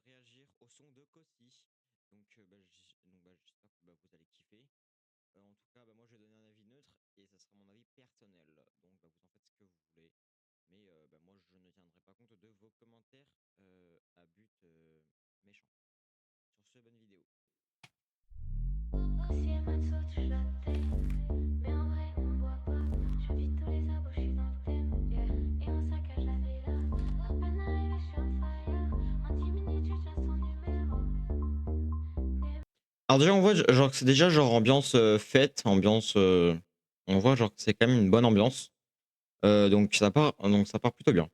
réagir au son de Kossi. J'espère que vous allez kiffer. En tout cas, moi je vais donner un avis neutre et ça sera mon avis personnel. Donc vous en faites ce que vous voulez. Mais moi je ne tiendrai pas compte de vos commentaires à but méchant. Sur ce, bonne vidéo. Alors déjà on voit genre que c'est déjà genre ambiance fête, ambiance on voit genre que c'est quand même une bonne ambiance. Donc ça part plutôt bien.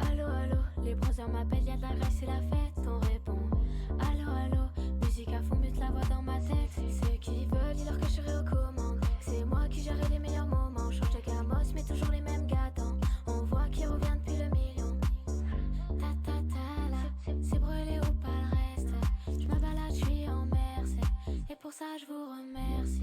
Allô, allô, les brothers m'appellent, y'a de la graisse, c'est la fête, on répond. Allô, allô, musique à fond, mute la voix dans ma tête. Ceux qui veulent, dis-leur que je serai aux commandes. C'est moi qui gère les meilleurs moments. Change de gamos, mais toujours les mêmes gâteaux. On voit qui revient depuis le million. Ta ta ta là, c'est brûlé ou pas le reste. Je me balade, je suis en merce. Et pour ça, je vous remercie.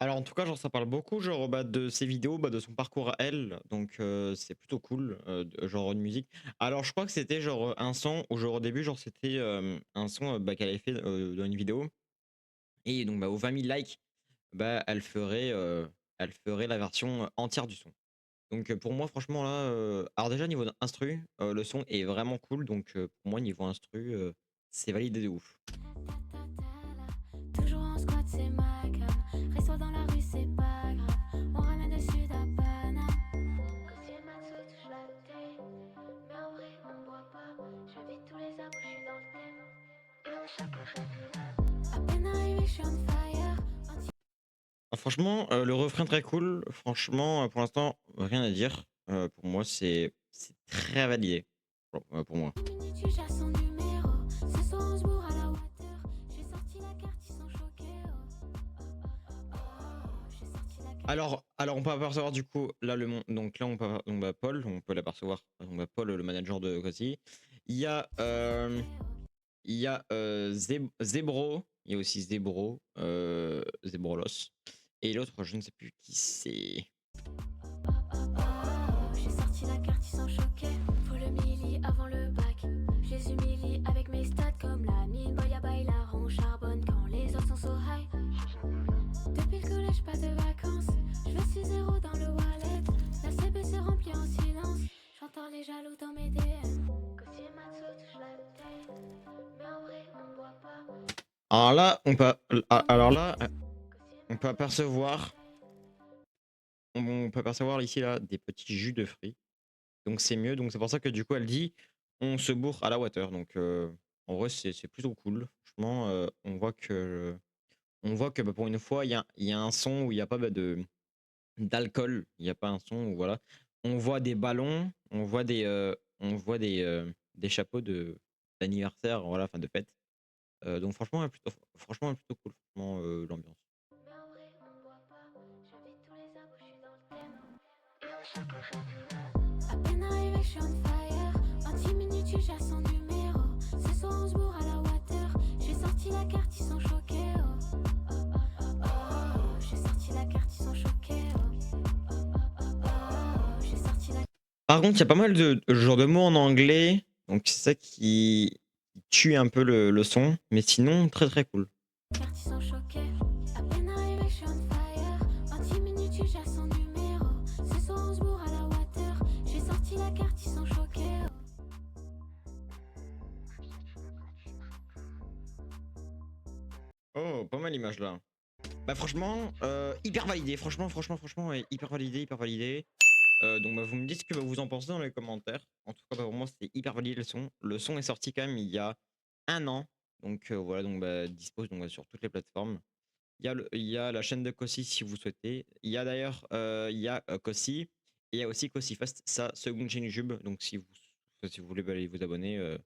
Alors en tout cas, genre ça parle beaucoup genre de ses vidéos, de son parcours à elle, donc c'est plutôt cool, genre de musique. Alors je crois que c'était genre un son où genre au début genre c'était un son qu'elle avait fait dans une vidéo et donc aux 20 000 likes, elle ferait la version entière du son. Donc pour moi franchement là, alors déjà niveau instru, le son est vraiment cool donc pour moi niveau instru, c'est validé de ouf. Toujours en squat, c'est ma cam. Reste-toi dans la rue, c'est pas grave. On ramène le sud à Paname. Côtier Matsu, touche la tête. Mais en vrai, on boit pas. J'invite tous les abos, je suis dans le thème. Et on chaque fait à peine arrivé, je suis on fire. Ah, franchement, le refrain très cool. Franchement, pour l'instant, rien à dire. Pour moi, c'est très validé. Pour moi. Minutes, tu gères son numéro. Ce soir, on se bourre à la water. J'ai sorti la carte, ils sont choqués. J'ai sorti la carte. Alors on peut apercevoir du coup là donc là Paul, on peut l'apercevoir. Donc Paul, le manager de Coty. Il y a Zebro, il y a aussi Zebrolos et l'autre, je ne sais plus qui c'est. J'ai sorti la carte, ils sont choqués. Faut le milli avant le bac. Je les humilie avec mes stats comme la mine. Boya bailar, on charbonne quand les autres sont so high. Depuis le collège, pas de vacances. Je veux 6 € dans le wallet. La CB s'est remplie en silence. J'entends les jaloux dans mes DM. Côtier Matsu touche la tête. Mais en vrai, on boit pas. Alors là, on peut apercevoir ici là des petits jus de fruits. Donc c'est mieux. Donc c'est pour ça que du coup elle dit on se bourre à la water. Donc en vrai c'est plutôt cool. Franchement, on voit que pour une fois il y a un son où il n'y a pas de d'alcool. Il n'y a pas un son où voilà. On voit des ballons, on voit des chapeaux d'anniversaire, voilà, enfin de fête. Donc franchement plutôt cool. Franchement l'ambiance. Mais en vrai, on boit pas. J'invite tous les abos, je suis dans le thème. Et on chaque fait. À peine arrivé, je suis on fire. En 10 minutes, tu gères son numéro. Ce soir, on se bourre à la water. J'ai sorti la carte, ils sont choqués. J'ai sorti la carte, ils sont choqués. J'ai sorti la Par contre, il y a pas mal de genres de mots en anglais, donc c'est ça qui tue un peu le son, mais sinon très très cool. carte, ils sont choqués. À peine arrivé, je suis on fire. En 10 minutes, tu gères son numéro. Ce soir, on se bourre à la water. J'ai sorti la carte, ils sont choqués. Oh, pas mal l'image là. Franchement, hyper validé. Franchement, hyper validé, hyper validé. Donc vous me dites ce que vous en pensez dans les commentaires. En tout cas, pour moi, c'était hyper validé le son. Le son est sorti quand même il y a un an. Donc voilà, donc dispose donc, sur toutes les plateformes. Il y a la chaîne de Kossi si vous souhaitez. Il y a d'ailleurs Kossi. Et il y a aussi Kossi Fast, sa seconde chaîne YouTube. Donc si vous voulez aller vous abonner,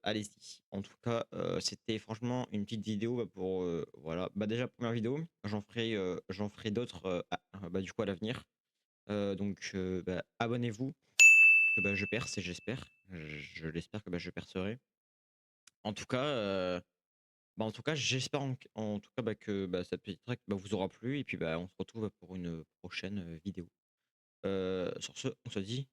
allez-y. En tout cas, c'était franchement une petite vidéo pour voilà. Déjà première vidéo, j'en ferai d'autres du coup à l'avenir. Donc abonnez-vous, que je perce et j'espère. Je l'espère que je percerai. En tout cas, j'espère en tout cas que cette petite track vous aura plu et puis on se retrouve pour une prochaine vidéo. Sur ce, on se dit